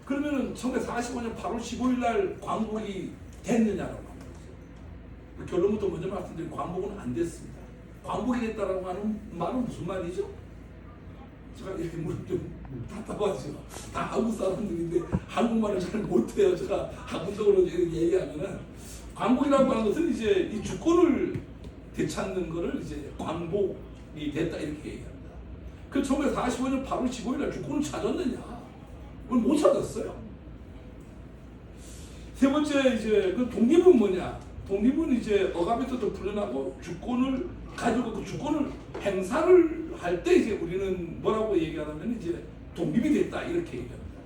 그러면은 1945년 8월 15일 날 광복이 됐느냐라고 하는 거죠. 결론부터 먼저 말씀드린 광복은 안 됐습니다. 광복이 됐다라고 하는 말은 무슨 말이죠? 제가 이렇게 물으면 좀 답답하죠. 다 한국 사람들인데 한국말을 잘 못해요. 제가 학문적으로 이렇게 얘기하면은 광복이라고 하는 것은 이제 이 주권을 되찾는 거를 이제 광복이 됐다 이렇게 얘기합니다. 그 1945년 8월 15일 날 주권을 찾았느냐? 그걸 못 찾았어요. 세 번째 이제 그 독립은 뭐냐? 독립은 이제 억압에서도 풀려나고 주권을 가지고 그 주권을 행사를 할 때 이제 우리는 뭐라고 얘기하냐면 이제 독립이 됐다 이렇게 얘기합니다.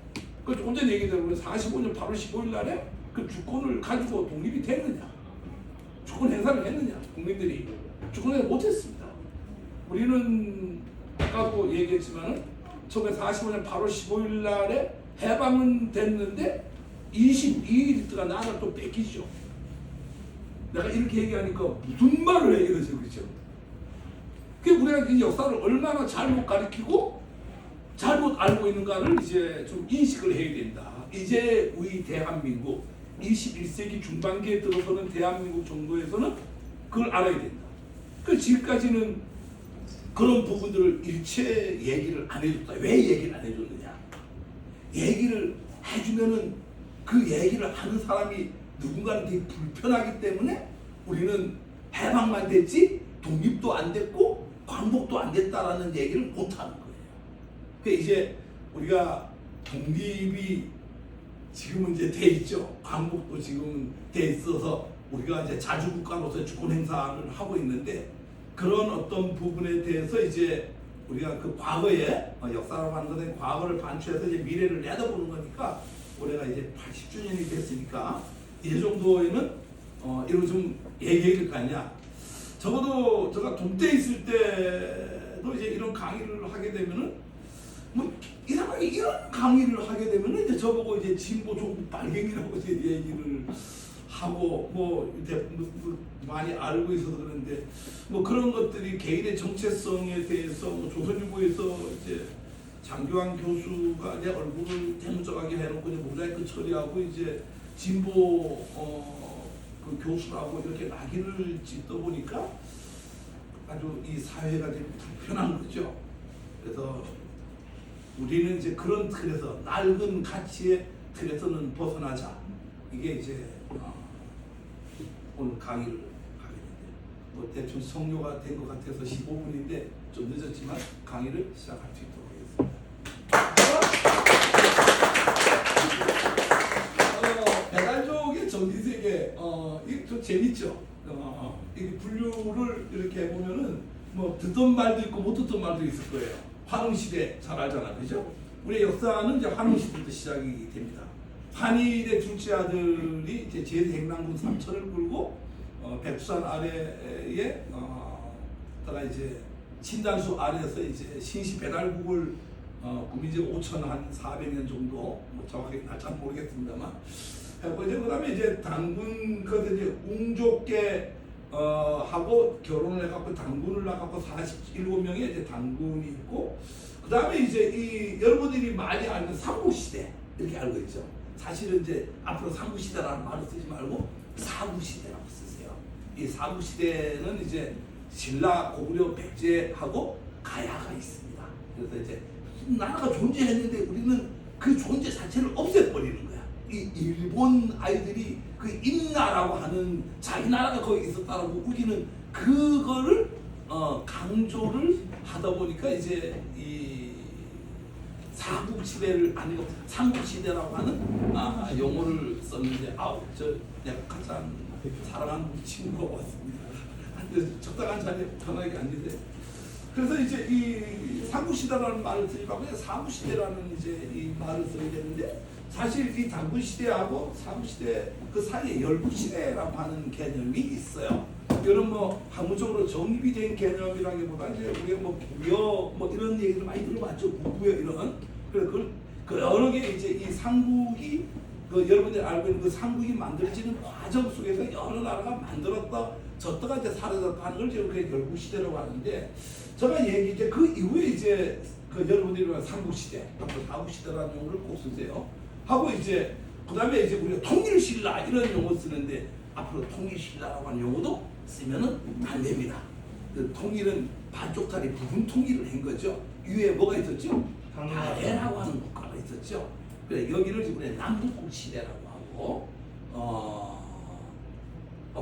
그 조금 전에 얘기대로 45년 8월 15일 날에 그 주권을 가지고 독립이 됐느냐? 주권 행사를 했느냐? 국민들이 주권 행사 못했습니다. 우리는 아까도 얘기했지만은 1945년 8월 15일 날에 해방은 됐는데 22일 있다가 나라를 또 뺏기죠. 내가 이렇게 얘기하니까 무슨 말을 해야 되죠, 그렇죠? 그 우리가 이 역사를 얼마나 잘못 가르치고 잘못 알고 있는가를 이제 좀 인식을 해야 된다. 이제 우리 대한민국 21세기 중반기에 들어서는 대한민국 정도에서는 그걸 알아야 된다. 그 지금까지는 그런 부분들을 일체 얘기를 안 해줬다. 왜 얘기를 안 해줬느냐? 얘기를 해주면은 그 얘기를 하는 사람이 누군가는 되게 불편하기 때문에 우리는 해방만 됐지 독립도 안 됐고 광복도 안 됐다라는 얘기를 못 하는 거예요. 그 이제 우리가 독립이 지금은 이제 돼 있죠. 광복도 지금은 돼 있어서 우리가 이제 자주국가로서 주권 행사를 하고 있는데 그런 어떤 부분에 대해서 이제 우리가 그 과거에 역사라고 하는 것은 과거를 반추해서 이제 미래를 내다보는 거니까 올해가 이제 80주년이 됐으니까 이 정도에는 이런 좀 얘기해야 될 거 아니냐. 적어도 제가 동대에 있을 때도 이제 이런 강의를 하게 되면은 뭐 이상하게 이런 강의를 하게 되면은 이제 저보고 이제 진보 조국 빨갱이라고 이제 얘기를 하고 뭐 많이 알고 있어서 그런데 뭐 그런 것들이 개인의 정체성에 대해서 뭐 조선일보에서 이제 장교환 교수가 내 얼굴을 대문짝하게 해놓고 이제 모자이크 처리하고 이제 진보 그 교수라고 이렇게 낙인을 찍다 보니까 아주 이 사회가 좀 불편한 거죠. 그래서 우리는 이제 그런 틀에서 낡은 가치의 틀에서는 벗어나자. 이게 이제 오늘 강의를 하게 됐는데 뭐 대충 성료가 된 것 같아서 15분인데 좀 늦었지만 강의를 시작할 수 있도록 하겠습니다. 배달족의 전기세계 이게 좀 재밌죠. 이 분류를 이렇게 해보면은 뭐 듣던 말도 있고 못 듣던 말도 있을 거예요. 환웅시대 잘 알잖아, 그죠? 우리의 역사는 이제 환웅시대부터 시작이 됩니다. 한일의 둘째 아들이 이제 제대행랑군 삼천을 끌고 백두산 아래에 다가 이제 신단수 아래에서 이제 신시 배달국을 국민적 5천 한 400년 정도 뭐 정확하게 날짜 모르겠습니다만 하고 이제 그다음에 이제 당군 그 이제 웅족계 하고 결혼을 해갖고 당군을 나갖고 47명의 이제 당군이 있고 그다음에 이제 이 여러분들이 많이 아는 삼국시대 이렇게 알고 있죠. 사실은 이제 앞으로 삼국시대라는 말을 쓰지 말고 사구시대라고 쓰세요. 이 사구시대는 이제 신라, 고구려, 백제하고 가야가 있습니다. 그래서 이제 나라가 존재했는데 우리는 그 존재 자체를 없애버리는 거야. 이 일본 아이들이 그 임나라고 하는 자기 나라가 거기 있었다라고 우기는 그거를 강조를 하다 보니까 이제 이 사국시대를 아니고 삼국시대라고 하는 용어를 썼는데 저 내가 가장 사랑하는 우리 친구가 왔습니다. 적당한 자리에 편하게 앉으세요. 그래서 이제 이 삼국시대라는 말을 쓰지 말고 사국시대라는 이제 이 말을 써야 되는데 사실 이 당군시대하고 사국시대 그 사이에 열국시대라고 하는 개념이 있어요. 이런 뭐 학문적으로 정립이 된 개념이라기보다 이제 우리가 뭐 부여 뭐 이런 얘기를 많이 들어봤죠. 부여 이런. 그래서 그 여러 개 이제 이 삼국이 그 여러분들이 알고 있는 그 삼국이 만들어지는 과정 속에서 여러 나라가 만들었다가 이제 사라졌다는 걸 지금 그 열국시대라고 하는데 제가 이제 그 이후에 이제 그 여러분들이 말하는 삼국시대, 앞으로 사국시대라는 용어를 꼭 쓰세요. 하고 이제 그다음에 이제 우리가 통일신라 이런 용어 쓰는데 앞으로 통일신라라고 하는 용어도 쓰면은 안 됩니다. 그 통일은 반쪽짜리 부분 통일을 한 거죠. 위에 뭐가 있었죠? 발해라고 하는 국가가 있었죠. 그래 여기를 이번에 남북국 시대라고 하고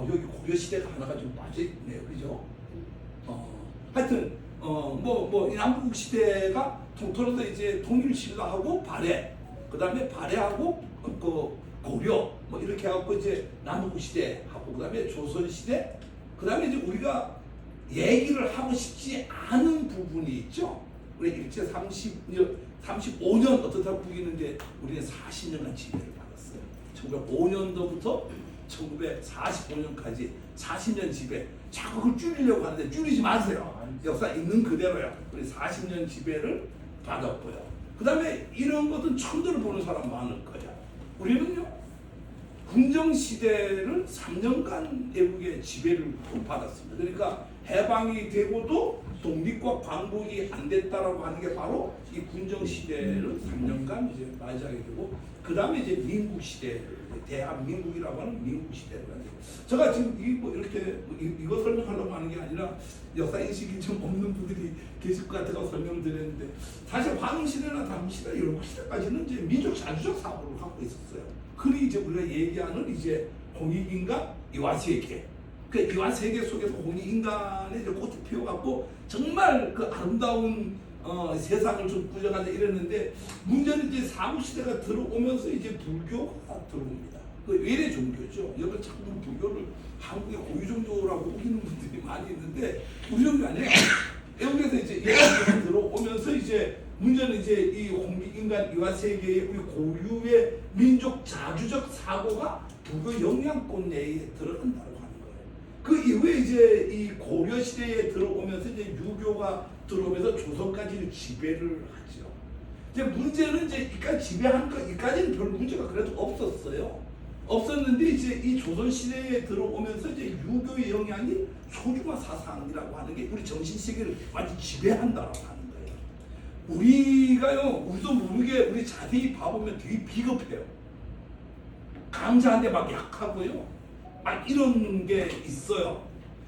여기 고려 시대가 하나가 좀 빠져 있네요, 그죠? 하여튼 이 남북국 시대가 통틀어서 이제 통일신라하고 발해, 그다음에 발해하고 그 고려 뭐 이렇게 해갖고 이제 남북국 시대 하고 그다음에 조선 시대, 그다음에 이제 우리가 얘기를 하고 싶지 않은 부분이 있죠. 우리 일제 35년 어떤 사국이 있는데 우리는 40년간 지배를 받았어요. 1905년도부터 1945년까지 40년 지배. 자꾸 그걸 줄이려고 하는데 줄이지 마세요. 역사 있는 그대로요. 우리 40년 지배를 받았고요. 그 다음에 이런 것은 처음 들어보는 사람 많을 거야. 우리는요, 군정시대를 3년간 외국의 지배를 받았습니다. 그러니까 해방이 되고도 독립과 광복이 안 됐다라고 하는 게 바로 이 군정시대를 3년간 이제 맞이하게 되고, 그 다음에 이제 민국시대, 대한민국이라고 하는 민국시대를 하죠. 제가 지금 이렇게 이거 설명하려고 하는 게 아니라 역사 인식이 좀 없는 분들이 계실 것 같아서 설명을 드렸는데, 사실 황시대나 당시대, 열국시대까지는 이제 민족 자주적 사고를 갖고 있었어요. 그리 이제 우리가 얘기하는 이제 홍익인간 이화세계, 그 이화세계 속에서 홍익인간의 이제 꽃이 피어갖고 정말 그 아름다운 세상을 좀 꾸려가자 이랬는데, 문제는 이제 삼국시대가 들어오면서 이제 불교가 들어옵니다. 그 외래 종교죠. 여기 자꾸 불교를 한국의 고유 종교라고 우기는 분들이 많이 있는데 우리 종교 아니에요. 외국에서 이제 얘가 들어오면서 이제 문제는 이제 이 홍익인간 이화세계의 우리 고유의 민족 자주적 사고가 불교 영향권 내에 들어간다고 하는 거예요. 그 이후에 이제 이 고려 시대에 들어오면서 이제 유교가 들어오면서 조선까지 지배를 하죠. 이제 문제는 이제 이까지 지배하는 거, 이까지는 별 문제가 그래도 없었어요. 없었는데 이제 이 조선 시대에 들어오면서 이제 유교의 영향이 소중화 사상이라고 하는 게 우리 정신 세계를 완전 지배한다라고 하는 거예요. 우리도 모르게 우리 자세히 봐보면 되게 비겁해요. 강자한테 막 약하고요. 막 이런 게 있어요.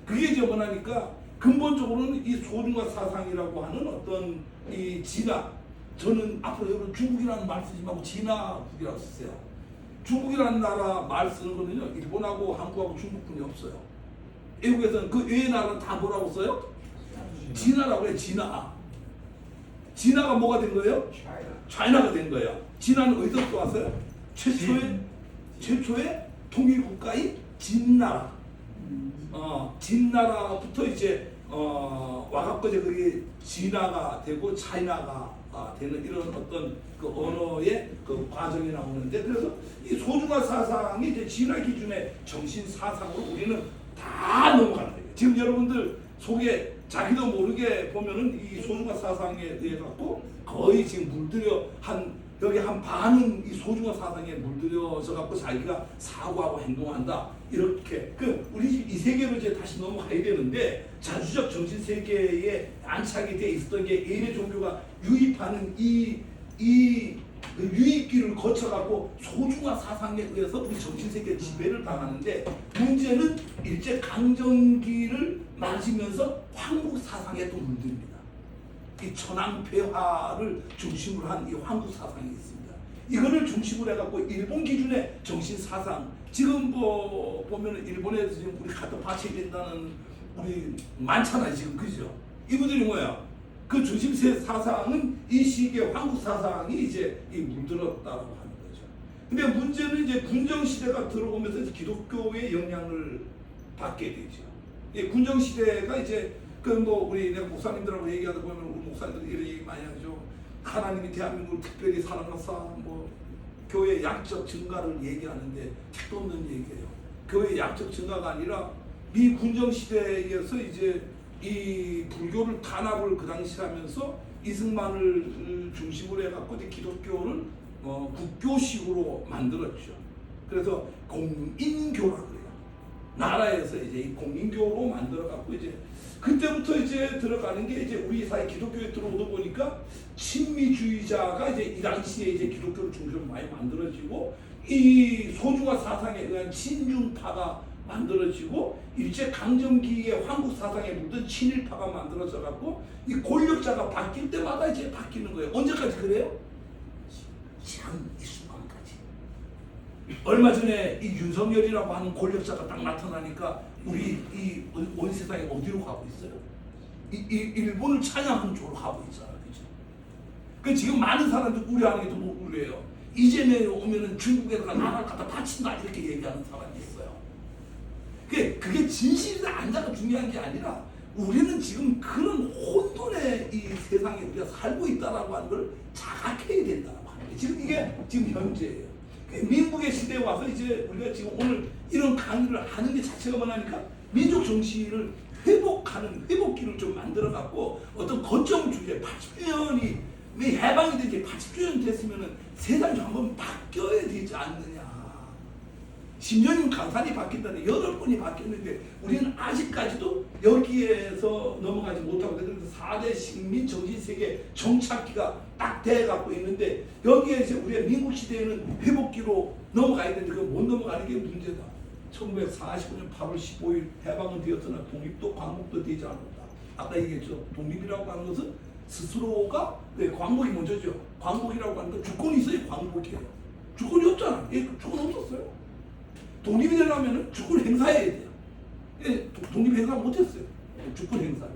그게 이제 뭐냐니까 근본적으로는 이 소중화 사상이라고 하는 어떤 이 진화, 저는 앞으로 여러분 중국이라는 말 쓰지 말고 진화국이라고 쓰세요. 중국이라는 나라 말 쓰는 거는요, 일본하고 한국하고 중국뿐이 없어요. 외국에서는 그 외의 나라는 다 뭐라고 써요? 진화라고 해요. 진화. 진화가 뭐가 된 거예요? 차이나가 된 거예요. 진화는 어디서 또 왔어요? 최초의 통일국가인 진나라. 진나라부터 이제 와갖고 이제 그게 진화가 되고 차이나가 되는 이런 어떤 그 언어의 그 과정이 나오는데, 그래서 이 소중화 사상이 이제 진화 기준의 정신 사상으로 우리는 다 넘어가는 거예요. 지금 여러분들 속에 자기도 모르게 보면은 이 소중화 사상에 의해 갖고 거의 지금 물들여 여기 한 반은 이 소중화 사상에 물들여져 갖고 자기가 사고하고 행동한다. 이렇게 우리 이 세계로 이제 다시 넘어가야 되는데, 자주적 정신 세계에 안착이 돼 있었던 게 예외 종교가 유입하는 이 유입기를 거쳐 갖고 소중화 사상에 의해서 우리 정신 세계 지배를 당하는데, 문제는 일제 강점기를 맞으면서 황국 사상에 또 물듭니다. 이 천황폐하를 중심으로 한 이 황국 사상이 있습니다. 이거를 중심으로 해갖고 일본 기준의 정신 사상, 지금 보면은 일본에서 지금 우리 갖다 바쳐야 된다는 우리 많잖아요 지금, 그죠? 이분들이 뭐야? 그 중심 사상은 이 시기의 황국 사상이 이제 물들었다고 하는 거죠. 근데 문제는 이제 군정 시대가 들어오면서 이제 기독교의 영향을 받게 되죠. 이 군정 시대가 이제 우리 내가 목사님들하고 얘기하다 보면 우리 목사님들 이런 얘기 많이 하죠. 하나님이 대한민국을 특별히 사랑하사 교회 양적 증가를 얘기하는데 택도 없는 얘기예요. 교회 양적 증가가 아니라 미 군정 시대에서 이제 이 불교를 탄압을 그 당시 하면서 이승만을 중심으로 해갖고 이제 기독교를 국교식으로 만들었죠. 그래서 공인교라 그래요. 나라에서 이제 이 공인교로 만들어 갖고 이제 그때부터 이제 들어가는 게 이제 우리 사회 기독교에 들어오다 보니까 친미주의자가 이제 이 당시에 이제 기독교를 중심으로 많이 만들어지고 이 소중화 사상에 의한 친중파가 만들어지고 일제 강점기에 한국 사상에 묻은 친일파가 만들어져 갖고 이 권력자가 바뀔 때마다 이제 바뀌는 거예요. 언제까지 그래요? 지금 이 순간까지. 얼마 전에 이 윤석열이라고 하는 권력자가 딱 나타나니까 우리 이 온 세상에 어디로 가고 있어요? 일본을 찬양하는 쪽으로 가고 있잖아요. 그죠? 그 지금 많은 사람들 우려하는 게 더 우려해요. 이재명이 오면은 중국에다가 나라를 갖다 바친다 이렇게 얘기하는 사람이 있어요. 그게 진실이다 아니다가 중요한 게 아니라 우리는 지금 그런 혼돈의 이 세상에 우리가 살고 있다라고 하는 걸 자각해야 된다라고 하는 거예요. 지금 이게 지금 현재예요. 민국의 시대에 와서 이제 우리가 지금 오늘 이런 강의를 하는 게 자체가 뭐냐니까 민족 정신을 회복하는 회복기를 좀 만들어 갖고 어떤 거점 주제 80년이 해방이 되지 80주년 됐으면은 세상이 좀 한번 바뀌어야 되지 않느냐. 10년이면 강산이 바뀐다는 8번이 바뀌었는데 우리는 아직까지도 여기에서 넘어가지 못하고 그래서 4대 식민 정신세계 정착기가 딱 돼갖고 있는데 여기에 이제 우리가 민국 시대에는 회복기로 넘어가야 되는데 그거 못 넘어가는 게 문제다. 1945년 8월 15일 해방은 되었으나 독립도 광복도 되지 않았다. 아까 얘기했죠. 독립이라고 하는 것은 스스로가 광복이 먼저죠. 광복이라고 하는 건 주권이 있어야 광복이에요. 주권이 없잖아. 주권 없었어요. 독립이 되려면 주권 행사해야 돼요. 독립 행사 못했어요. 주권 행사를.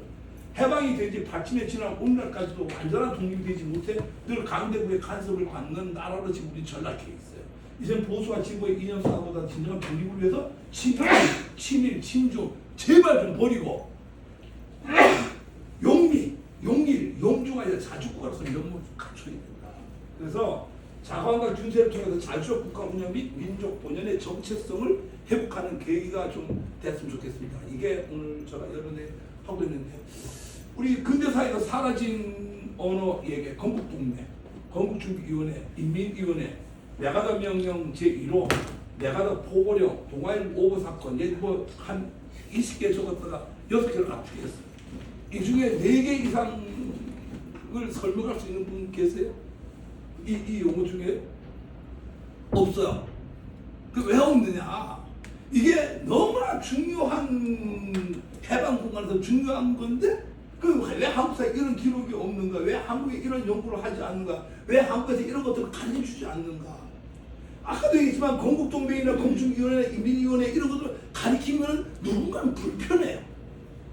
해방이 되지 발침에 지난 오늘날까지도 완전한 독립이 되지 못해 늘 강대국의 간섭을 받는 나라로 지금 우리 전락해 있어요. 이젠 보수와 진보의 이념 사고보다 진정한 독립을 위해서 친일, 친중 제발 좀 버리고 용일, 용중하여 자주국가로서 면모를 갖춰야 된다. 그래서 자관과 준세를 통해서 자주적 국가 운영 및 민족 본연의 정체성을 회복하는 계기가 좀 됐으면 좋겠습니다. 이게 오늘 제가 여러분에 하고 있는데 우리 근대사회에서 사라진 언어 얘기, 건국동맹, 건국준비위원회, 인민위원회, 메가더 명령 제1호, 메가더 포고령, 동아일 오버 사건, 뭐한 20개 적었다가 6개를 압축했어요. 이 중에 4개 이상을 설명할 수 있는 분 계세요? 이 용어 중에 없어요. 그 왜 없느냐? 이게 너무나 중요한 해방 공간에서 중요한 건데 그 왜 한국사에 이런 기록이 없는가? 왜 한국에 이런 연구를 하지 않는가? 왜 한국에서 이런 것들을 가르쳐주지 않는가? 아까도 얘기했지만 건국동맹이나 공중위원회, 인민위원회 이런 것들을 가리키면 누군가는 불편해요.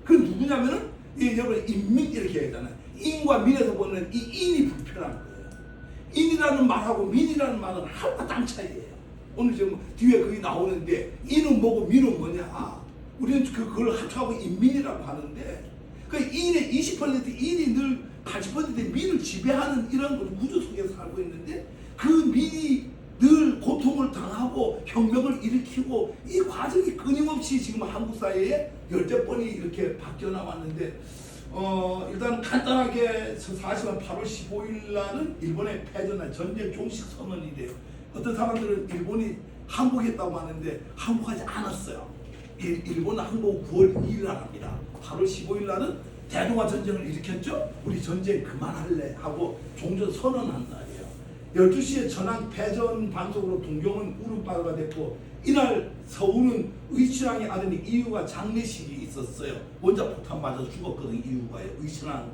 그 누구냐면은 여러분 인민 이렇게 하잖아요. 인과 민에서 보는 이 인이 불편한 거예요. 인이라는 말하고 민이라는 말은 하루가 땅 차이예요. 오늘 지금 뒤에 그게 나오는데 인은 뭐고 민은 뭐냐? 우리는 그걸 합쳐하고 인민이라고 하는데 그 인의 20% 인이 늘 80% 민을 지배하는 이런 구조 속에서 살고 있는데 그 민이 늘 고통을 당하고 혁명을 일으키고 이 과정이 끊임없이 지금 한국 사회에 10번이 이렇게 바뀌어 나왔는데 일단 간단하게 40년 8월 15일 날은 일본의 패전날 전쟁 종식 선언이래요. 어떤 사람들은 일본이 항복했다고 하는데 항복하지 않았어요. 일본은 항복 9월 2일 날 합니다. 8월 15일 날은 대동아 전쟁을 일으켰죠. 우리 전쟁 그만할래 하고 종전 선언한 날이에요. 12시에 전황 패전 방송으로 동경은 울음바다가 됐고 이날 서울은 의친왕의 아들이 이유가 장례식이 있었어요. 원자 폭탄 맞아서 죽었거든. 이유가 의친왕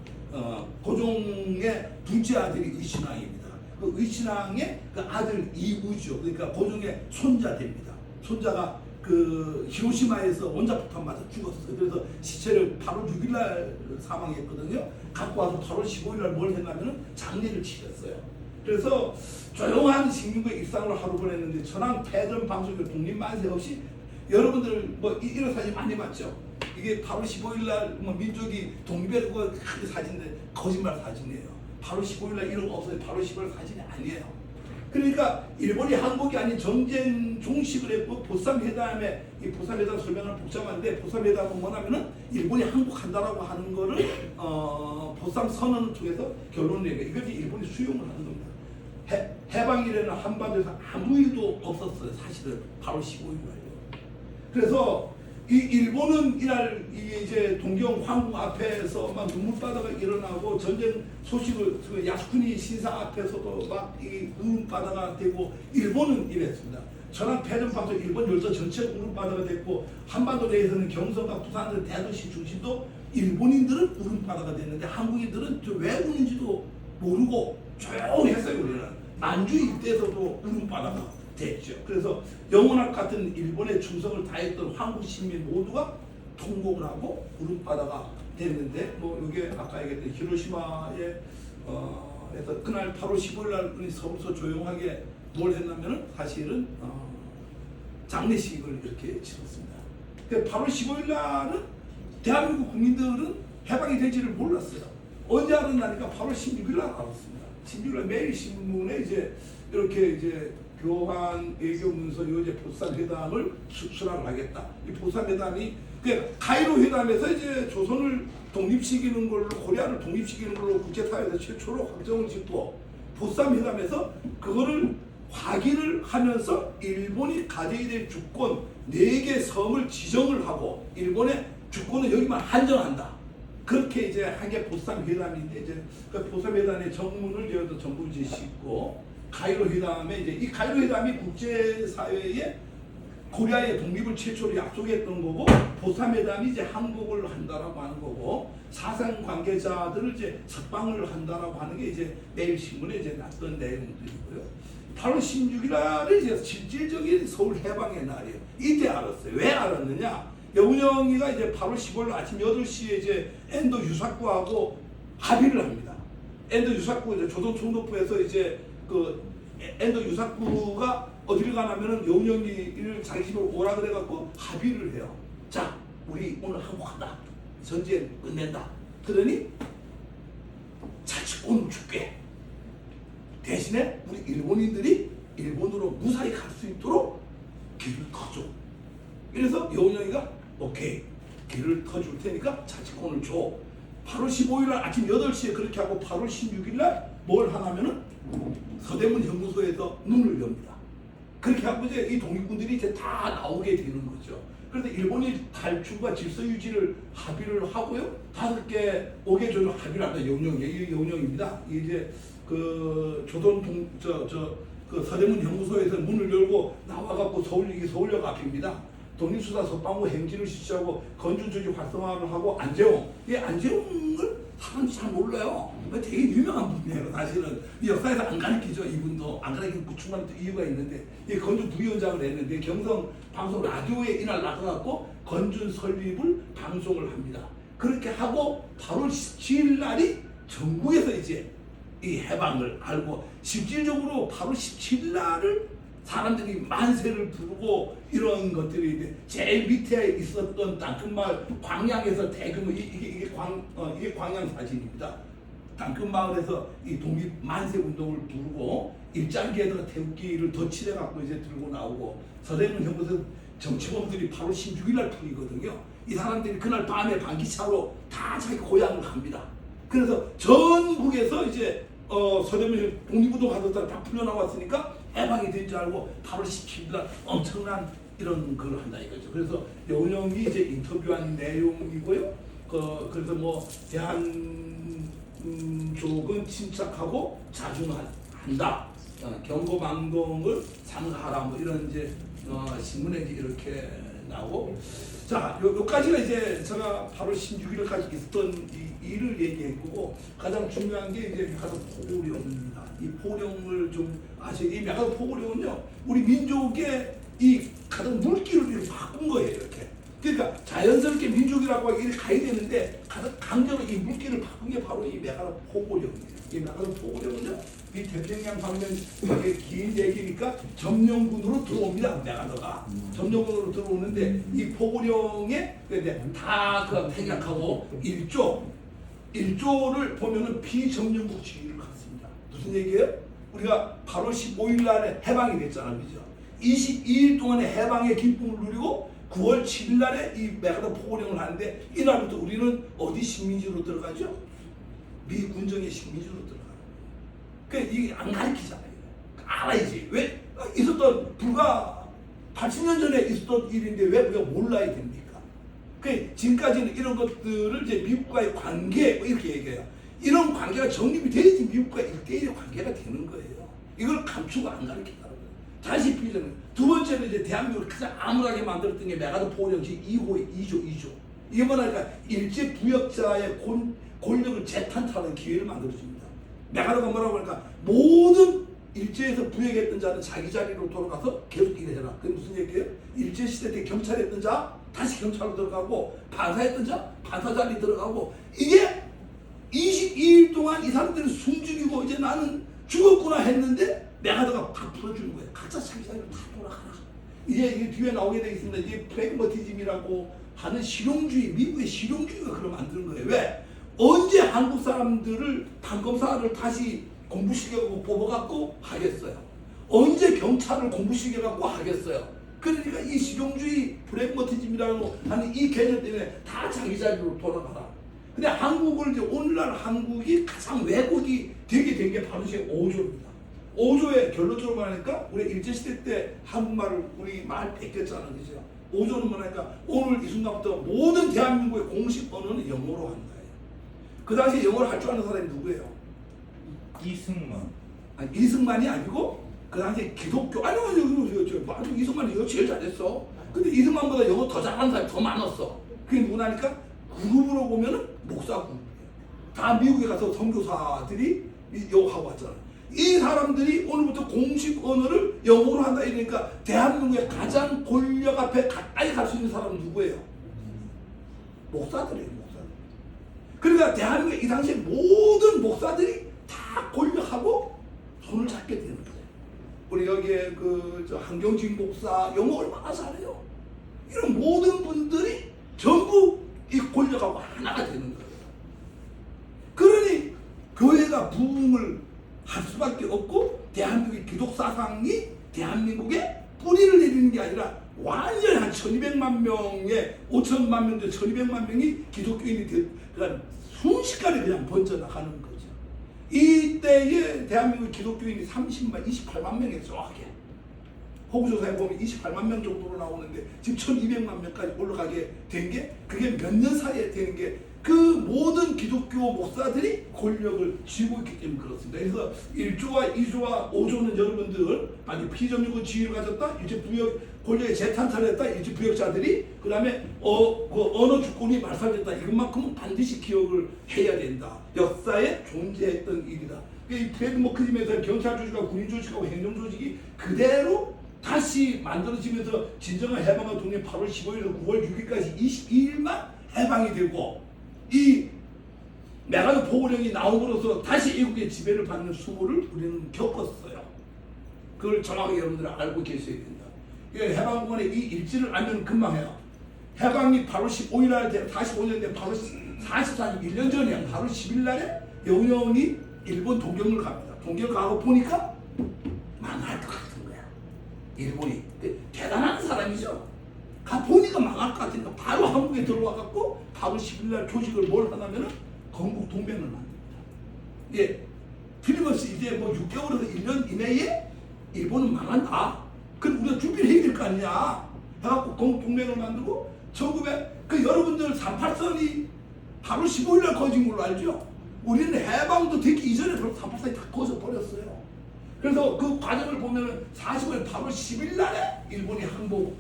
고종의 둘째 아들이 의친왕입니다. 그 의친왕의 그 아들 이우죠. 그러니까 고종의 손자 됩니다. 손자가 그 히로시마에서 원자 폭탄 맞아 죽었어요. 그래서 시체를 8월 6일 날 사망했거든요. 갖고 와서 8월 15일 날 뭘 했냐면은 장례를 치렀어요. 그래서 조용한 식민국의 일상으로 하루 보냈는데 전황 패전 방송에 독립만세 없이 여러분들 뭐 이런 사진 많이 봤죠? 이게 8월 15일 날 뭐 민족이 독립의 그 사진인데 거짓말 사진이에요. 8월 15일 날 이런 거 없어요. 8월 15일 사진이 아니에요. 그러니까 일본이 항복이 아닌 전쟁 종식을 했고 보쌈회담에 이 보쌈회담 설명은 복잡한데 보쌈회담은 뭐냐면은 일본이 항복한다라고 하는 거를 보쌈 선언을 통해서 결론을 내요. 이것이 일본이 수용을 하는 겁니다. 해방 이래는 한반도에서 아무 일도 없었어요. 사실은 8월 15일 날요. 그래서 이 일본은 이날 이제 동경 황궁 앞에서 막 눈물바다가 일어나고 전쟁 소식을 그 야스쿠니 신사 앞에서도 막 이 울음바다가 되고 일본은 이랬습니다. 전학 패전파도 일본 열도 전체가 울음바다가 됐고 한반도 내에서는 경성과 부산 등 대도시 중심도 일본인들은 울음바다가 됐는데 한국인들은 왜 우는지도 모르고 조용했어요. 우리는 만주 일대에서도 울음바다가 됐죠. 그래서 영원학 같은 일본의 충성을 다했던 한국 시민 모두가 통곡을 하고 울음바다가 됐는데 뭐 이게 아까 얘기했던 히로시마에 에서 그날 8월 15일 날 우리 서울서 조용하게 뭘 했냐면은 사실은 장례식을 이렇게 치렀습니다. 8월 15일 날은 대한민국 국민들은 해방이 될지를 몰랐어요. 언제 알았나니까 8월 16일 날 알았습니다. 16일 날 매일 신문에 이제 이렇게 이제 교황 외교 문서 요제 보쌈 회담을 수락을 하겠다. 이 보쌈 회담이 카이로 회담에서 이제 조선을 독립시키는 걸로 코리아를 독립시키는 걸로 국제사회에서 최초로 확정을 짓고 보쌈 회담에서 그거를 확인을 하면서 일본이 가져야 될 주권 4개 섬을 지정을 하고 일본의 주권은 여기만 한정한다. 그렇게 이제 한 게 보쌈 회담인데 이제 그 보쌈 회담의 정문을 저도 전부 이제 싣고 카이로 회담에 이제 이 카이로 회담이 국제사회에 코리아의 독립을 최초로 약속했던 거고 보쌈 회담이 이제 항복을 한다라고 하는 거고 사상 관계자들을 이제 석방을 한다라고 하는 게 이제 매일 신문에 이제 났던 내용들이고요. 8월 16일 날이 이제 실질적인 서울 해방의 날이에요. 이때 알았어요. 왜 알았느냐? 여운형이가 이제 8월 15일 아침 8시에 이제 엔도 유사쿠하고 합의를 합니다. 엔도 유사쿠 이제 조선 총독부에서 이제 그 엔도 유사쿠가 어디를 가냐면은 여운형이를 자기 집으로 오라 그래갖고 합의를 해요. 자, 우리 오늘 항복한다. 전쟁 끝낸다. 그러니 자치권을 줄게. 대신에 우리 일본인들이 일본으로 무사히 갈 수 있도록 길을 터줘. 그래서 여운형이가 오케이, 길을 터줄 테니까 자치권을 줘. 8월 15일 날 아침 8시에 그렇게 하고 8월 16일 날 뭘 하냐면은 서대문 형무소에서 문을 엽니다. 그렇게 하고 이제 이 독립군들이 이제 다 나오게 되는 거죠. 그래서 일본이 탈출과 질서 유지를 합의를 하고요. 5개 5개 합의를 한다. 여운형입니다. 이제 그 조선 그 서대문 형무소에서 문을 열고 나와갖고 서울역 앞입니다. 독립수사 석방후 행진을 실시하고 건준조직 활성화를 하고 안재홍. 이 안재홍을 사람들이 잘 몰라요. 되게 유명한 분이에요. 사실은 역사에서 안 가르치죠. 이분도 안 가르치는 충분한 이유가 있는데 이 건준 부위원장을 했는데 경성 방송 라디오에 이날 나가갖고 건준 설립을 방송을 합니다. 그렇게 하고 8월 17일 날이 전국에서 이제 이 해방을 알고 실질적으로 8월 17일 날을 사람들이 만세를 부르고 이런 것들이 이제 제일 밑에 있었던 땅끝마을 광양에서 대규모 이게 광양 사진입니다. 땅끝마을에서 이 독립 만세 운동을 부르고 일장기에다가 태극기를 덧칠해 갖고 이제 들고 나오고 서대문 형무소 정치범들이 8월 16일 날 풀리거든요. 이 사람들이 그날 밤에 반기차로 다 자기 고향을 갑니다. 그래서 전국에서 이제 서대문 독립운동 하던 사람 다 풀려 나왔으니까 해방이 된 줄 알고 8월 17일 날 엄청난 이런 걸 한다 이거죠. 그래서 여운형이 이제 인터뷰한 내용이고요. 그래서 뭐 대한족은 침착하고 자중한다. 경고망동을 삼가하라 뭐 이런 이제 신문에 이렇게 나오고 자 요까지가 이제 제가 8월 16일까지 있었던 이 일을 얘기했고 가장 중요한 게 이제 가서 포고령입니다. 이 포고령을 좀 아셔야 이 메가더 포고령은요 우리 민족의 이 가장 물기를 이렇게 바꾼 거예요. 이렇게 그러니까 자연스럽게 민족이라고 이렇게 가야 되는데 가장 강력하게 이 물기를 바꾼 게 바로 이 메가더 포고령이에요. 이 메가더 포고령은요 이 태평양 방면 긴 얘기니까 점령군으로 들어옵니다. 메가더가 점령군으로 들어오는데 이 포고령에 다 그 생략하고 1조를 보면은 비점령국 주의를 갖습니다. 무슨 얘기예요? 우리가 8월 15일 날에 해방이 됐잖아요. 그죠? 22일 동안의 해방의 기쁨을 누리고 9월 7일 날에 이 메가더 포고령을 하는데 이날부터 우리는 어디 식민지로 들어가죠? 미 군정의 식민지로 들어가요. 그러니까 이게 안 가르치잖아요. 알아야지. 왜 있었던 불과 80년 전에 있었던 일인데 왜 우리가 몰라야 됩니까? 그 지금까지는 이런 것들을 이제 미국과의 관계 뭐 이렇게 얘기해요. 이런 관계가 정립이 돼야지 미국과 1대1의 관계가 되는 거예요. 이걸 감추고 안 가르친다는 거예요. 다시 비전은 두 번째는 이제 대한민국을 가장 암울하게 만들었던 게 메가더 포원정책 2조. 이게 뭐랄까 일제 부역자의 권력을 재탄탈하는 기회를 만들어줍니다. 메가더가 뭐라고 할까 모든 일제에서 부역했던 자는 자기 자리로 돌아가서 계속 일해라. 그게 무슨 얘기예요? 일제 시대 때 경찰했던 자 다시 경찰로 들어가고 판사했던 자 판사 자리 들어가고 이게 22일 동안 이 사람들이 숨죽이고 이제 나는 죽었구나 했는데 메가더가 다 풀어주는 거예요. 각자 자기 자리로 다 돌아가라. 이게 뒤에 나오게 되어 있습니다. 이게 프래그머티즘이라고 하는 실용주의, 미국의 실용주의가 그걸 만드는 거예요. 왜? 언제 한국 사람들을 판검사를 다시 공부시켜갖고 뽑아갖고 하겠어요? 언제 경찰을 공부시켜갖고 하겠어요? 그러니까 이 실용주의 프래그머티즘이라고 하는 이 개념 때문에 다 자기 자리로 돌아가라. 근데 한국을 이제 오늘날 한국이 가장 왜곡이 되게 된 게 바로 지금 5조입니다. 5조의 결론적으로 말하니까 우리 일제시대 때 한국말을 우리 말 뺏겼잖아요. 그죠? 5조는 뭐랄까 오늘 이 순간부터 모든 대한민국의 공식 언어는 영어로 하는 거예요. 그 당시에 영어를 할 줄 아는 사람이 누구예요? 이승만. 아니, 이승만이 아니고 그 당시에 기독교 아니 이승만이 이거 제일 잘했어. 근데 이승만보다 영어 더 잘하는 사람이 더 많았어. 그게 누구나니까 그룹으로 보면은 목사 그룹이에요. 다 미국에 가서 선교사들이 영어 하고 왔잖아. 이 사람들이 오늘부터 공식 언어를 영어로 한다 이러니까 대한민국의 가장 권력 앞에 가까이 갈 수 있는 사람은 누구예요? 목사들이에요. 목사들. 그러니까 대한민국의 이 당시에 모든 목사들이 다 권력하고 손을 잡게 되는 거예요. 우리 여기에 저 한경진 목사 영어 얼마나 잘해요. 이런 모든 분들이 전부 이 권력하고 하나가 되는 거예요. 그러니 교회가 부흥을 할 수밖에 없고 대한민국의 기독 사상이 대한민국에 뿌리를 내리는 게 아니라 완전히 한 1200만 명의 5천만 명, 1200만 명이 기독교인이 그냥 순식간에 그냥 번져나가는 거죠. 이때에 대한민국 기독교인이 28만 명이에요. 정확하게. 호구조사에 보면 28만 명 정도로 나오는데 지금 1200만 명까지 올라가게 된 게 그게 몇 년 사이에 되는 게 그 모든 기독교 목사들이 권력을 쥐고 있기 때문에 그렇습니다. 그래서 1조와 2조와 5조는 여러분들 아니 피점유고 지위를 가졌다 일제 부역 권력의 재탄탈을 했다 일제 부역자들이 그 다음에 그 언어 주권이 말살됐다 이것만큼은 반드시 기억을 해야 된다. 역사에 존재했던 일이다. 이 프래그머티즘에서 경찰 조직하고 군인 조직하고 행정 조직이 그대로 다시 만들어지면서 진정한 해방과 독립 8월 15일에서 9월 6일까지 22일만 해방이 되고 이 메가더 포고령이 나옴으로써 다시 외국의 지배를 받는 수모를 우리는 겪었어요. 그걸 정확하게 여러분들은 알고 계셔야 된다. 해방군의 이 일지를 알면 금방 해요. 해방이 8월 15일 날 45년 된 8월 44년 1년 전이야. 8월 10일 날에 영영이 일본 동경을 갑니다. 동경 가고 보니까 망할 것 같은 거야. 일본이 대단한 사람이죠. 가 보니까 망할 것 같으니까 바로 한국에 들어와 갖고 8월 10일 날 조직을 뭘 하냐면은 건국 동맹을 만듭니다. 예, 틀림없이 이제 뭐 6개월에서 1년 이내에 일본은 망한다. 그럼 우리가 준비를 해야 될 거 아니냐. 해갖고 건국 동맹을 만들고 여러분들 38선이 8월 15일 날 거진 걸로 알죠. 우리는 해방도 되기 이전에 벌써 38선이 다 거져 버렸어요. 그래서 그 과정을 보면은 45일 8월 10일 날에 일본이 항복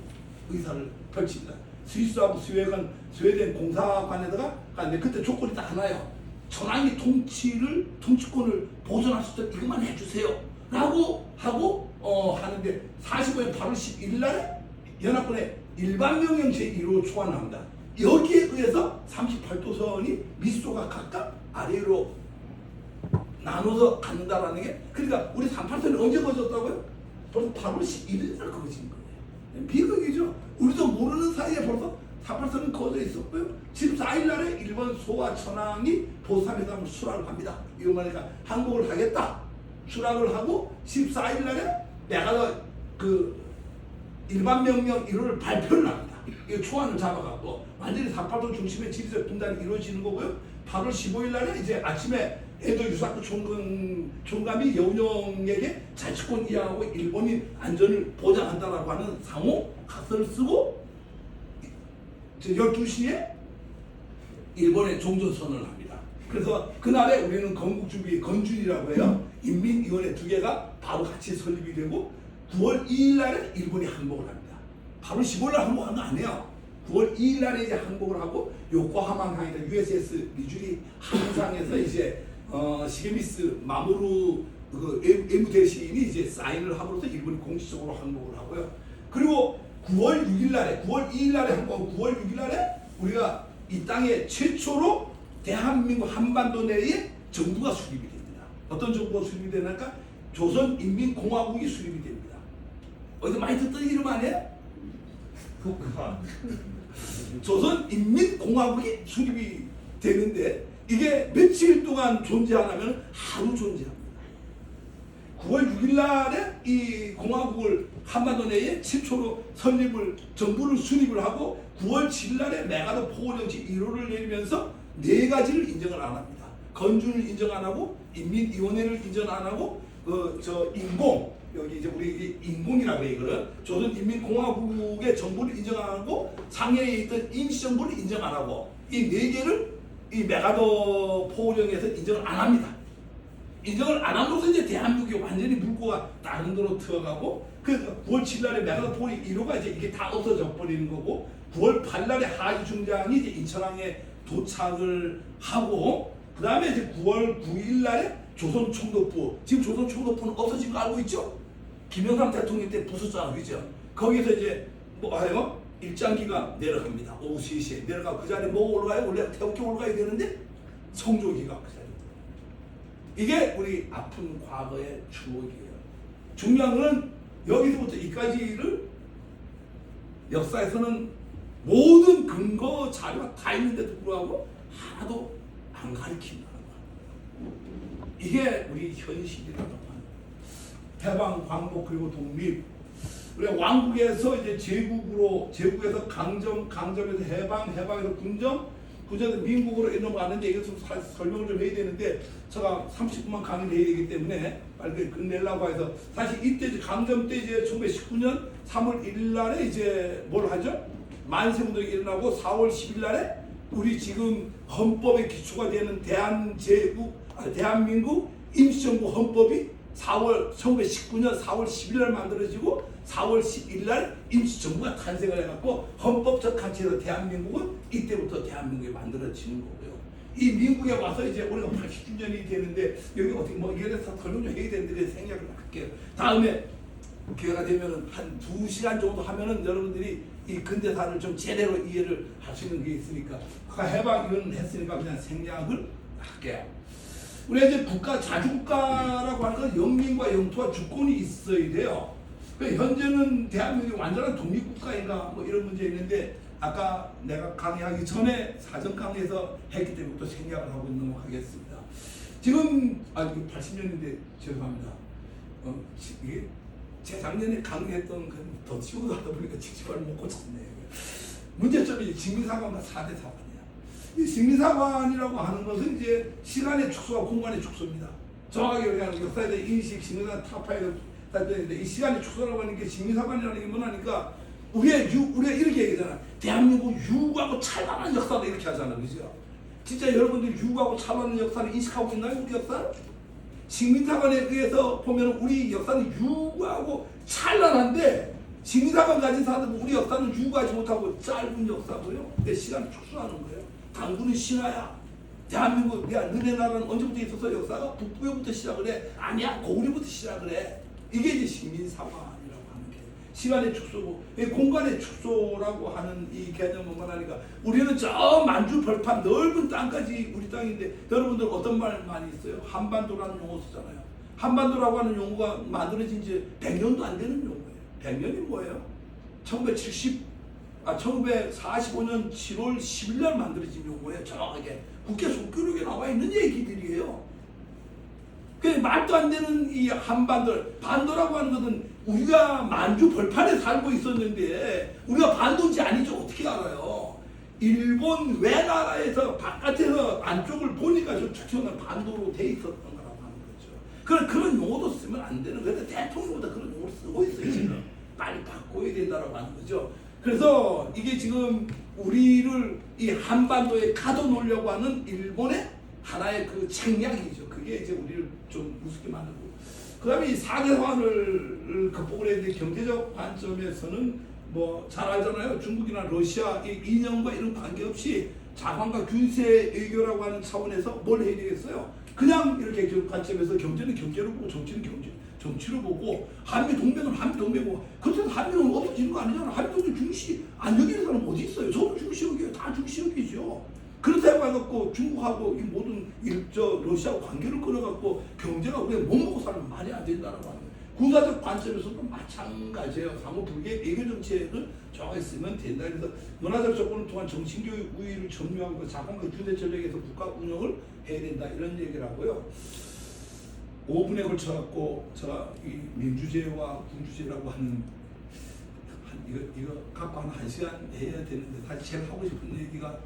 의사를 펼칩니다. 스위스하고 스웨덴 공사관에다가 근데 그때 조건이 딱 하나요. 전황의 통치권을 보존할 수 있도록 이것만 해주세요. 라고 하고 하는데 45일 8월 11일 날에 연합군의 일반명령 제1호 초안합니다. 여기에 의해서 38도선이 미소가 각각 아래로 나눠서 갖는다라는 게 그러니까 우리 38선이 언제 거졌다고요? 벌써 8월 11일 날 거진 거예요. 비극이죠. 우리도 모르는 사이에 벌써 48선은 거져 있었고요. 14일 날에 일본 소와 천황이 보쌈회담을 수락을 합니다. 이거 말이니까 항복을 하겠다. 수락을 하고 14일 날에 메가더 일반 명령 1호를 발표를 합니다. 이 초안을 잡아갖고 완전히 38도 중심의 지리적 분단이 이루어지는 거고요. 8월 15일 날에 이제 아침에 에도 유사쿠 총감이 여운형에게 자치권 이양하고 일본이 안전을 보장한다라고 하는 상호 각서를 쓰고 12시에 일본에 종전선언을 합니다. 그래서 그날에 우리는 건국준비 건준이라고 해요. 인민위원회 두 개가 바로 같이 설립이 되고 9월 2일 날에 일본이 항복을 합니다. 바로 15일 날 항복한 거 아니에요. 9월 2일 날에 이제 항복을 하고 요코하마항이나 USS 미주리 항상에서 이제 시게미스 마모루 그 외무 대신이 이제 사인을 함으로써 일본이 공식적으로 항복을 하고요. 그리고 9월 6일 날에 9월 2일 날에 항복, 9월 6일 날에 우리가 이 땅에 최초로 대한민국 한반도 내에 정부가 수립이 됩니다. 어떤 정부가 수립이 되나까? 조선인민공화국이 수립이 됩니다. 어디서 많이 듣던 이름 아니에요? 북한. 조선인민공화국이 수립이 되는데 이게 며칠 동안 존재하냐면 하루 존재합니다. 9월 6일 날에 이 공화국을 한반도 내에 최초로 정부를 수립을 하고 9월 7일 날에 메가더 포고정치 1호를 내리면서 네 가지를 인정을 안 합니다. 건준을 인정 안 하고 인민위원회를 인정 안 하고 인공 여기 이제 우리 인공이라고 해 이거는 조선인민공화국의 정부를 인정 안 하고 상해에 있던 임시정부를 인정 안 하고 이 네 개를 이 메가더 포고정에서 인정을 안 합니다. 인정을 안 함으로써 이제 대한민국이 완전히 물꼬가 다른 데로 들어가고 그 9월 7일 날에 메가더 포고 1호가 이제 이게 다 없어져 버리는 거고 9월 8일 날에 하지 중장이 이제 인천항에 도착을 하고 그 다음에 이제 9월 9일 날에 조선총독부 지금 조선총독부는 없어진 거 알고 있죠? 김영삼 대통령 때 부수잖아 그죠? 거기서 이제 뭐 하여 일장기가 내려갑니다. 오후 3시에 내려가고 그 자리에 뭐 올라가요? 원래 태극기 올라가야 되는데 성조기가 그 자리에 이게 우리 아픈 과거의 추억이에요. 중요한 건 여기서부터 이까지를 역사에서는 모든 근거 자료가 다 있는데도 불구하고 하나도 안 가르친다는 거예요. 이게 우리 현실이라는 거예요. 해방, 광복 그리고 독립. 우리 왕국에서 이제 제국에서 강점에서 해방에서 군정에서 민국으로 넘어가는데 이것을 설명을 좀 해야 되는데 제가 30분만 강의를 해야 되기 때문에 빨리 끝내려고 해서 사실 이때 강점 때 이제 1919년 3월 1일 날에 이제 뭘 하죠? 만세운동이 일어나고 4월 10일 날에 우리 지금 헌법의 기초가 되는 대한민국 임시정부 헌법이 1919년 4월 10일 날 만들어지고 4월 11일 날 임시정부가 탄생을 해갖고 헌법적 가치에서 대한민국은 이때부터 대한민국이 만들어지는 거고요. 이 미국에 와서 이제 우리가 80주년이 되는데 여기 어떻게 뭐 이게 대해서 설명 좀 해야 되는데 생각을 할게요. 다음에 기회가 되면은 한 2시간 정도 하면은 여러분들이 이 근대사를 좀 제대로 이해를 하시는 게 있으니까 해방 이건 했으니까 그냥 생략을 할게요. 우리 이제 자주국가라고 하는 건 영민과 영토와 주권이 있어야 돼요. 현재는 대한민국이 완전한 독립국가인가 뭐 이런 문제 있는데 아까 내가 강의하기 전에 사전 강의에서 했기 때문에 또 생략을 하고 넘어가겠습니다. 지금 80년인데 죄송합니다. 이게 재작년에 강의했던 더 치고 가다 보니까 직접을 못 고쳤네요. 문제점이 직민사관과 4대 사관이야. 이 직민사관이라고 하는 것은 이제 시간의 축소와 공간의 축소입니다. 정확하게 얘기하는 역사에 대한 인식, 직민사관 타파에 되는데 이 시간의 축소라고 하는 게 직민사관이라는 게 뭐냐니까 우리가 이렇게 얘기하잖아. 대한민국 유구하고 찬란한 역사다 이렇게 하잖아, 그죠? 진짜 여러분들 유구하고 찬란한 역사를 인식하고 있나요, 우리 역사를? 식민사관에 의해서 보면 우리 역사는 유구하고 찬란한데 식민사관 가진 사람들은 우리 역사는 유구하지 못하고 짧은 역사고요. 내 시간을 축소하는 거예요. 당군은 신화야. 대한민국, 너네 나라는 언제부터 있어서 역사가 북부에부터 시작을 해. 아니야, 고구려부터 시작을 해. 이게 이제 식민사관이라고 하는 게 시간의 축소고 공간의 축소라고 하는 이 개념은 뭐냐니까 우리는 저 만주 벌판 넓은 땅까지 우리 땅인데 여러분들 어떤 말 많이 있어요? 한반도라는 용어 쓰잖아요. 한반도라고 하는 용어가 만들어진 지 100년도 안 되는 용어예요. 100년이 뭐예요? 1945년 7월 10일 날 만들어진 용어예요. 정확하게 국회 속기록에 나와 있는 얘기들이에요. 그 말도 안 되는 이 반도라고 하는 것은 우리가 만주 벌판에 살고 있었는데 우리가 반도인지 아닌지 어떻게 알아요? 일본 외나라에서 바깥에서 안쪽을 보니까 저 튀어나온 반도로 돼 있었던 거라고 하는 거죠. 그런 용어도 쓰면 안 되는 거예요. 대통령보다 그런 용어를 쓰고 있어요 지금. 빨리 바꿔야 된다라고 하는 거죠. 그래서 이게 지금 우리를 이 한반도에 가둬놓으려고 하는 일본의 하나의 그 책략이죠. 그게 이제 우리를 좀 우습게 만들고. 그 다음에 이 4대 화환을 극복을 해야 되는데 경제적 관점에서는 뭐 잘 알잖아요. 중국이나 러시아 이 이념과 이런 관계없이 자관과 균세 외교라고 하는 차원에서 뭘 해야 되겠어요? 그냥 이렇게 관점에서 경제는 경제로 보고 정치는 정치로 보고 한미 동맹은 한미 동맹이고 그렇다고 한미는 없어지는 거 아니잖아. 한미 동맹 중시 안 여기는 사람 어디 있어요? 저도 중시 여기요. 다 중시 여기죠. 그렇다고 해갖고 중국하고 이 모든 러시아하고 관계를 끊어갖고 경제가 우리가 못 먹고 살면 말이 안 된다라고 하는 거예요. 군사적 관점에서도 마찬가지예요. 사무불기의 외교 정책을 정했으면 된다. 그래서 문화적 조건을 통한 정신교육 우위를 점유하고 자본과 규제 전략에서 국가 운영을 해야 된다. 이런 얘기를 하고요. 5분에 걸쳐갖고 제가 이 민주제와 군주제라고 하는 이거 갖고 한 1시간 해야 되는데 사실 제가 하고 싶은 얘기가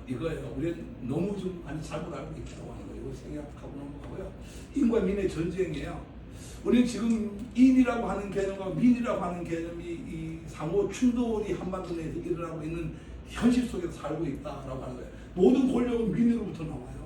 이거예요. 우리는 너무 좀 많이 잘못 알고 있다고 하는 거예요. 이거 생각하고 넘어가고요. 인과 민의 전쟁이에요. 우리는 지금 인이라고 하는 개념과 민이라고 하는 개념이 이 상호 충돌이 한반도 내에서 일어나고 있는 현실 속에서 살고 있다라고 하는 거예요. 모든 권력은 민으로부터 나와요.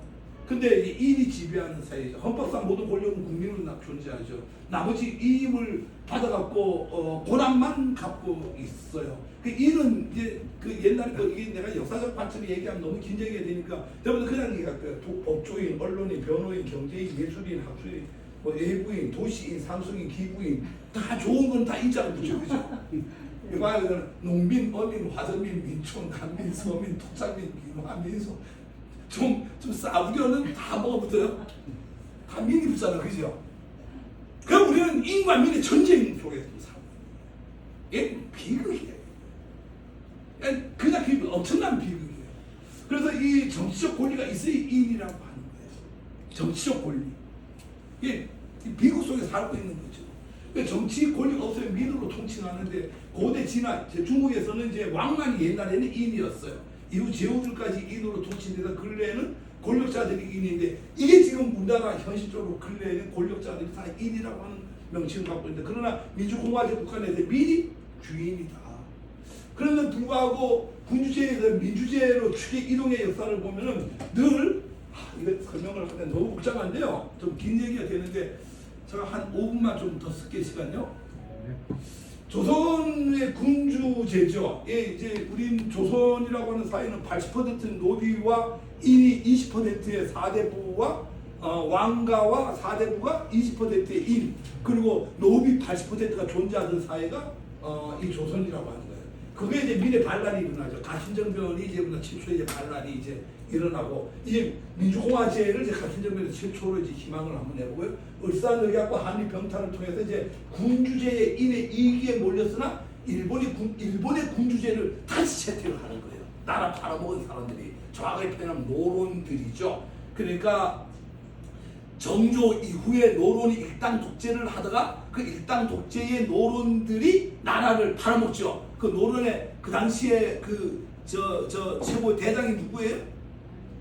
근데 이 인이 지배하는 사회죠. 헌법상 모든 권력은 국민으로 존재하죠. 나머지 이임을 받아갖고 권한만 갖고 있어요. 그 인은 이제 그 옛날에 이게 내가 역사적 관점을 얘기하면 너무 긴 얘기가 되니까 여러분들 그냥 얘기할 거예요. 법조인, 언론인, 변호인, 경제인, 예술인, 학술인, 뭐 외부인, 도시인, 상수인, 기부인 다 좋은 건 다 인자를 붙여 그죠? 이거 농민, 어민, 화전민, 민촌, 난민, 서민, 토착민, 민화, 민소 좀 싸우려는 다 뭐가 붙어요? 다 민이 붙잖아, 그죠? 그럼 우리는 인과 민의 전쟁 속에서 살고 이게 비극이에요. 그냥 비극, 엄청난 비극이에요. 그래서 이 정치적 권리가 있어야 인이라고 하는 거예요. 정치적 권리. 이게 비극 속에 살고 있는 거죠. 그러니까 정치 권리가 없으면 민으로 통치하는데 고대 진화, 중국에서는 이제 왕만이 옛날에는 인이었어요. 이후 제후들까지 인으로 통치돼서 근래에는 권력자들이 인인데 이게 지금 우리나라 현실적으로 근래에는 권력자들이 다 인이라고 하는 명칭을 갖고 있는데 그러나 민주공화제 국가 내에서 민이 주인이다. 그런데 불구하고 군주제에서 민주제로 추계 이동의 역사를 보면은 늘 이거 설명을 하면 너무 복잡한데요. 좀 긴 얘기가 되는데 제가 한 5분만 좀 더 쓸게요. 시간요. 조선의 군주제죠. 예, 이제 우린 조선이라고 하는 사회는 80% 노비와 인이 20%의 4대부와 왕가와 4대부가 20%의 인 그리고 노비 80%가 존재하는 사회가 이 조선이라고 하는 거예요. 그게 이제 민의 반란이 일어나죠. 가신정변이 이제 우리가 최초의 이제 반란이 이제 일어나고 이제 민주공화제를 이제 가신정변에서 최초로 이제 희망을 한번 해보고요. 을사늑약과 한미 병탄을 통해서 이제 군주제의 인의 이익에 몰렸으나 일본의 군주제를 다시 채택을 하는 거예요. 나라 팔아먹은 사람들이 정확하게 표현하면 노론들이죠. 그러니까 정조 이후에 노론이 일당 독재를 하다가 그 일당 독재의 노론들이 나라를 팔아먹죠. 그 노론의 그 당시에 그 최고 대장이 누구예요?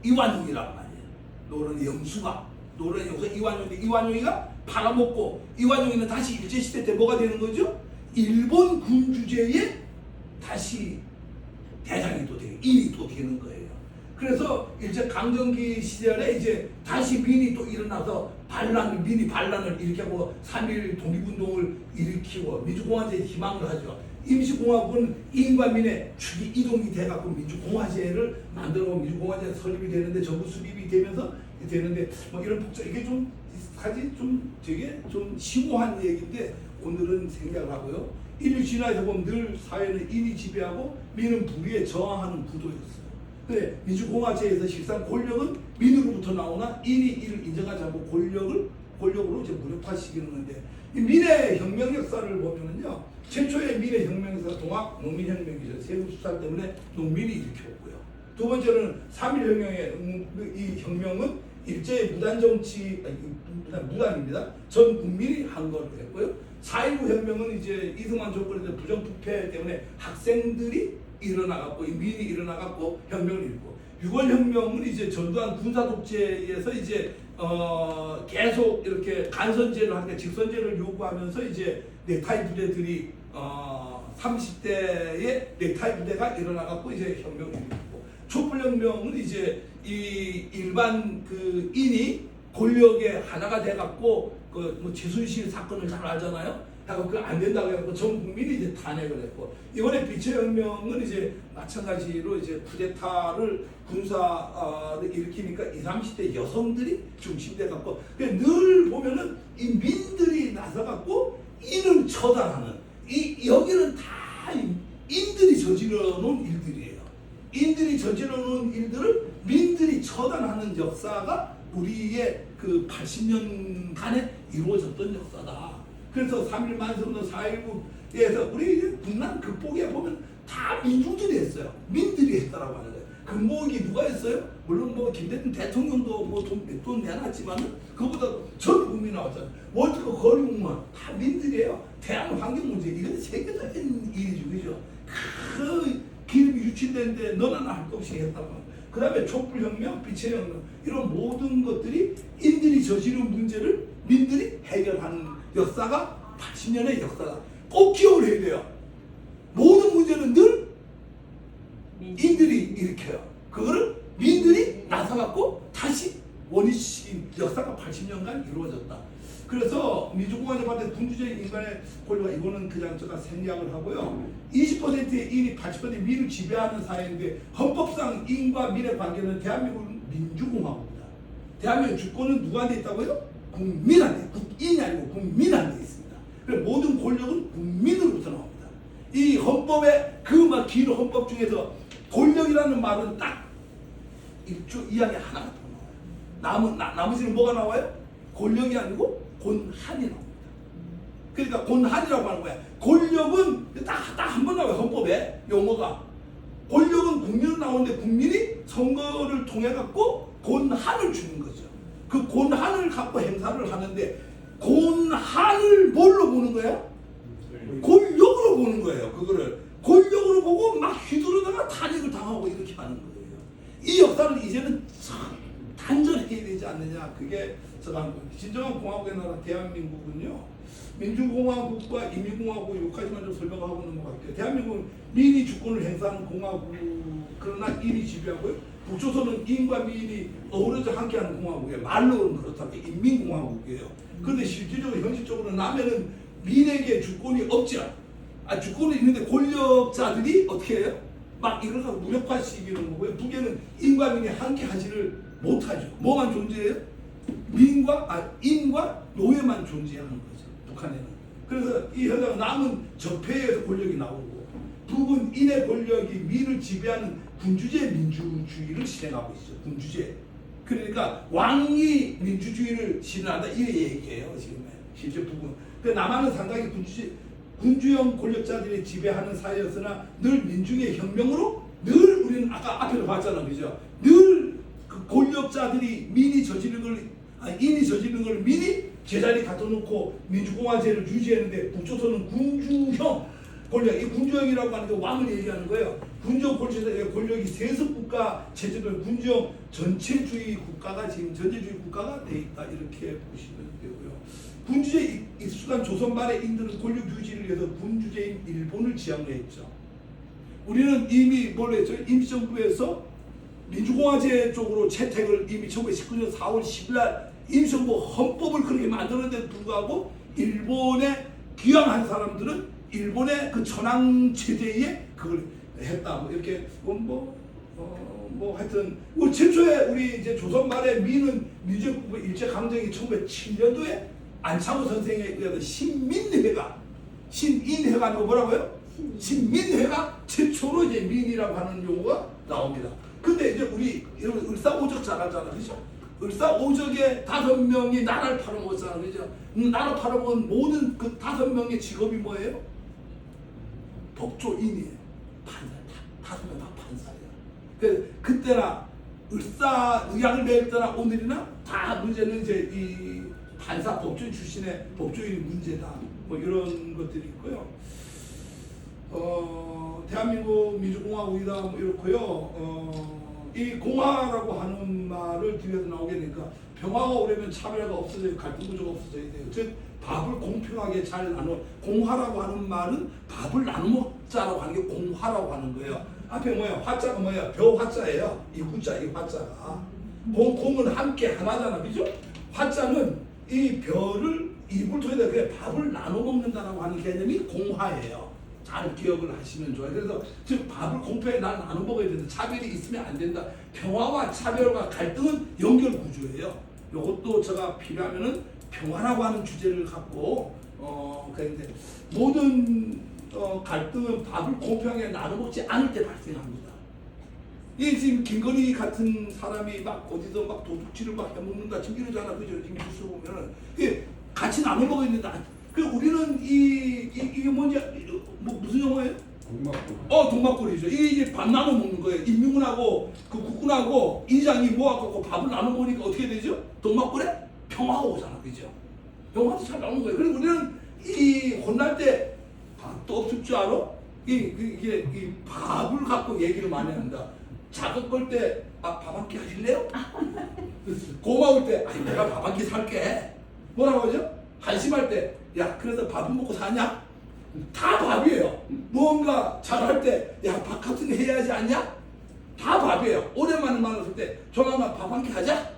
이완용이란 말이에요. 노론의 영수가 노론의 영수가 이완용인데 이완용이가 팔아먹고 이완용이는 다시 일제시대 때 뭐가 되는 거죠? 일본 군주제의 다시 대장이 또 되고 인이 또 되는 거예요. 그래서 일제 강점기 시절에 이제 다시 민이 또 일어나서 민이 반란을 일으키고 3.1 독립운동을 일으키고 민주공화제에 희망을 하죠. 임시공화국은 인과 민의 축이 이동이 돼갖고 민주공화제를 만들고 민주공화제가 설립이 되는데 정부 수립이 되면서 되는데 뭐 이런 복잡 이게 좀 사실 좀 되게 좀 심오한 얘기인데 오늘은 생략을 하고요. 인류 진화에서 보면 늘 사회는 인이 지배하고 민은 불의에 저항하는 구도였어요. 근데 민주공화제에서 실상 권력은 민으로부터 나오나 인이 이를 인정하지 않고 권력으로 이제 무력화시키는 건데 이 민의 혁명 역사를 보면은요 최초의 민의 혁명 역사가 동학 농민혁명이죠. 세부수사 때문에 농민이 일으켰고요. 두 번째는 3.1혁명의 이 혁명은 일제의 무단정치 무단입니다. 전 국민이 한 거로 했고요. 4.19 혁명은 이제 이승만 정권에서 부정부패 때문에 학생들이 일어나갖고 이 민이 일어나갖고 혁명을 일고 6월 혁명은 이제 전두환 군사 독재에서 이제 계속 이렇게 간선제를 하니까 직선제를 요구하면서 이제 넥타이 부대들이 30대에 넥타이 부대가 일어나갖고 이제 혁명이 일어났고, 촛불혁명은 이제 이 일반 그 인이 권력의 하나가 돼갖고 그 뭐 최순실 사건을 잘 알잖아요. 하고 그 안 된다고 해갖고 전 국민이 이제 탄핵을 했고, 이번에 빛의 혁명은 이제 마찬가지로 이제 쿠데타를 군사를 일으키니까 20, 30대 여성들이 중심돼갖고, 늘 보면은 이 민들이 나서갖고 인을 처단하는, 이 여기는 다 인들이 저질러 놓은 일들이에요. 인들이 저질러 놓은 일들을 민들이 처단하는 역사가 우리의 그 80년간에 이루어졌던 역사다. 그래서 3.1 만세운동 4.19에서 우리 이제 국난 극복에 보면 다 민중들이 했어요. 민들이 했다라고 하는 거예요. 극복이 누가 했어요? 물론 뭐 김대중 대통령도 뭐 돈 내놨지만은 그보다 전 국민이 나왔잖아요. 월드컵 거리공무원 다 민들이에요. 대한 환경 문제, 이건 세계적인 일이죠, 그죠? 그 기름이 유출되는데 너나 나 할 것 없이 했다고. 그 다음에 촛불혁명, 빛의 혁명, 이런 모든 것들이 인들이 저지른 문제를 민들이 해결하는 역사가 80년의 역사다. 꼭 기억을 해야 돼요. 모든 문제는 늘 인들이 일으켜요. 그거를 민들이 나서갖고 다시 원위치 역사가 80년간 이루어졌다. 그래서 민주공화국한테 군주적인 인간의 권리가, 이거는 그냥 제가 생략을 하고요. 20%의 인이 80%의 민을 지배하는 사회인데, 헌법상 인과 민의 관계는 대한민국은 민주공화국입니다. 대한민국 주권은 누구한테 있다고요? 국민한테, 국인이 아니고 국민한테 있습니다. 그래서 모든 권력은 국민으로부터 나옵니다. 이 헌법의 그 막 긴 헌법 중에서 권력이라는 말은 딱 1조 2항에 하나가 더 나와요. 나머지는 뭐가 나와요? 권력이 아니고 권한이 나옵니다. 그러니까 권한이라고 하는 거야. 권력은 딱 한 번 나와요. 헌법에 용어가. 권력은 국민으로 나오는데, 국민이 선거를 통해 갖고 권한을 주는 거죠. 그 권한을 갖고 행사를 하는데, 권한을 뭘로 보는 거야? 권력으로 보는 거예요. 그거를 권력으로 보고 막 휘두르다가 탄핵을 당하고 이렇게 하는 거예요. 이 역사를 이제는 단절해야 되지 않느냐. 그게 제가 하는 겁니다. 진정한 공화국의 나라 대한민국은요, 민주공화국과 인민공화국, 여기까지만 좀 설명하고 넘어갈게요. 대한민국은 민이 주권을 행사하는 공화국, 그러나 인이 지배하고요. 북조선은 인과 민이 어우러져 함께하는 공화국이에요. 말로는 그렇다고 인민공화국이에요. 그런데 실질적으로 현실적으로 남해는 민에게 주권이 없죠. 주권이 있는데 권력자들이 어떻게 해요? 막 이러다가 무력화시키는 거고요. 북에는 인과 민이 함께하지를 못하죠. 뭐만 존재해요? 인과 노예만 존재하는 거죠. 북한에는. 그래서 이 현상은 남은 적폐에서 권력이 나오고, 북은 인의 권력이 민을 지배하는 군주제 민주주의를 실행하고 있죠. 군주제. 그러니까 왕이 민주주의를 실현한다, 이 얘기예요. 지금 실제 북은. 남한은 상당히 군주형 권력자들이 지배하는 사회였으나 늘 민중의 혁명으로, 늘 우리는 아까 앞에서 봤잖아, 그죠? 늘 그 권력자들이 인이 저지른 걸 민이 제자리 갖다 놓고 민주공화제를 유지했는데, 북조선은 군주형 권력, 이 군주형이라고 하는 게 왕을 얘기하는 거예요. 군주형 권력이 세습국가 체제로 군주형 전체주의 국가가 지금 전체주의 국가가 돼 있다, 이렇게 보시면 되고요. 군주제 익숙한 조선 말의 인들은 권력 유지를 위해서 군주제인 일본을 지향을 했죠. 우리는 이미 뭘 했죠? 임시정부에서 민주공화제 쪽으로 채택을 이미 1919년 4월 10일 날 임시정부 헌법을 그렇게 만들었는데도 불구하고, 일본에 귀향한 사람들은 일본의 그 천황 체제에 그걸 했다. 뭐 이렇게 하여튼 우리 최초에 우리 이제 조선 말의 민은 민주정부 일제 강점기 1907년도에 안창호 선생에 의해서 신민회가 아니고 뭐라고요? 신민회가 최초로 이제 민이라고 하는 용어가 나옵니다. 근데 이제 우리 을사오적 잘 알잖아, 그죠? 을사오적의 5명이 나라를 팔아먹었잖아, 그죠? 나라 팔아먹은 모든 그 5명의 직업이 뭐예요? 법조인이에요. 판사, 5명 다 판사예요. 그때나 을사의학을 배울 때나 오늘이나 다 문제는 이제 이 판사, 법조인 출신의 법조인이 문제다. 뭐 이런 것들이 있고요. 대한민국 민주공화국이다, 뭐 이렇고요. 이 공화라고 하는 말을 뒤에서 나오게 되니까, 평화가 오려면 차별화가 없어져야, 갈등 구조가 없어져야 돼요. 즉 밥을 공평하게 잘 나눠. 공화라고 하는 말은 밥을 나눠 먹자라고 하는 게 공화라고 하는 거예요. 앞에 뭐야? 화자가 뭐야? 벼 화자예요. 이 구자, 이 화자가. 공은 함께 하나잖아, 그죠? 화자는 이 벼를 입을 통해서 그냥 밥을 나눠 먹는다라고 하는 개념이 공화예요. 잘 기억을 하시면 좋아요. 그래서 즉 밥을 공평하게 나눠 먹어야 된다. 차별이 있으면 안 된다. 평화와 차별과 갈등은 연결 구조예요. 이것도 제가 필요하면은 평화라고 하는 주제를 갖고 그런데 모든 갈등은 밥을 공평하게 나눠 먹지 않을 때 발생합니다. 이 지금 김건희 같은 사람이 막 어디서 막 도둑질을 막 해먹는다 지금 이러잖아, 그죠? 지금 뉴스 보면은 이게 같이 나눠 먹어야 된다. 그 우리는 이게 뭔지 뭐 무슨 영화예요? 동막골. 동막골이죠. 이게 이제 밥 나눠 먹는 거예요. 임민군하고 그 국군하고 이장이 모아갖고 밥을 나눠 먹으니까 어떻게 되죠? 동막골에 평화가 오잖아, 그죠? 평화도 잘 나오는 거예요. 그리고 우리는 이 혼날 때 밥도 없을 줄 알아? 이게 밥을 갖고 얘기를 많이 한다. 작업 걸 때 밥 한 끼 하실래요? 고마울 때 아니 내가 밥 한 끼 살게. 뭐라고 하죠? 한심할 때 야 그래서 밥은 먹고 사냐? 다 밥이에요. 무언가 잘할 때 야 밥 같은 거 해야지 않냐? 다 밥이에요. 오랜만에 만났을 때 조만간 밥 한 끼 하자.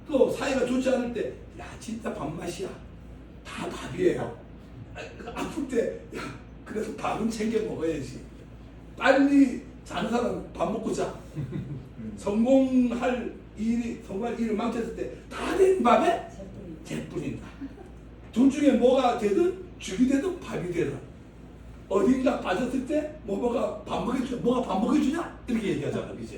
또 사이가 좋지 않을 때 야 진짜 밥맛이야. 다 밥이에요. 아플 때 야 그래서 밥은 챙겨 먹어야지. 빨리 자는 사람 밥 먹고 자. 성공할 일을 망쳤을 때 다 된 밥에 재 뿌린다. 둘 중에 뭐가 되든 죽이 되든 밥이 되든 어딘가 빠졌을 때 뭐가 밥 먹여주냐 이렇게 얘기하잖아, 그죠?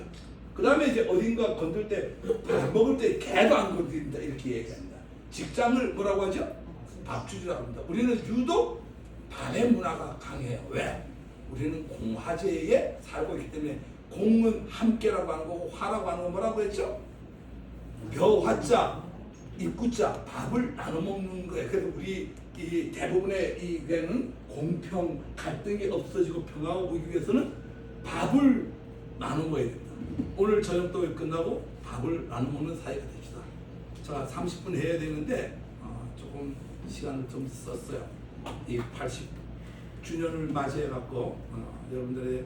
그 다음에 이제 어딘가 건들 때 밥 먹을 때 개도 안 건드린다 이렇게 얘기합니다. 직장을 뭐라고 하죠? 밥주지라고 합니다. 우리는 유독 밥의 문화가 강해요. 왜? 우리는 공화제에 살고 있기 때문에 공은 함께라고 하는 거고 화라고 하는 건 뭐라고 했죠? 벼 화자 입구자 밥을 나눠 먹는 거예요. 그래서 우리 이 대부분의 이게는 공평 갈등이 없어지고 평화가 오기 위해서는 밥을 나눠 먹어야 된다. 오늘 저녁도 끝나고 밥을 나눠 먹는 사이가 됩시다. 제가 30분 해야 되는데 조금 시간을 좀 썼어요. 이 80주년을 맞이해 갖고 여러분들의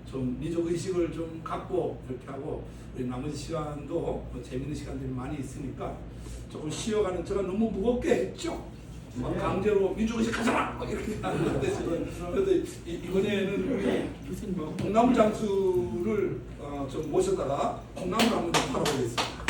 좀 민족 의식을 좀 갖고 이렇게 하고 우리 나머지 시간도 뭐 재밌는 시간들이 많이 있으니까 조금 쉬어가는 제가 너무 무겁게 했죠. 막 강제로 민족 의식 가져라 막 이렇게 하는 데 그래서 이번에는 우리 콩나물 장수를 좀 모셨다가 콩나물 한번 좀 팔아보겠습니다.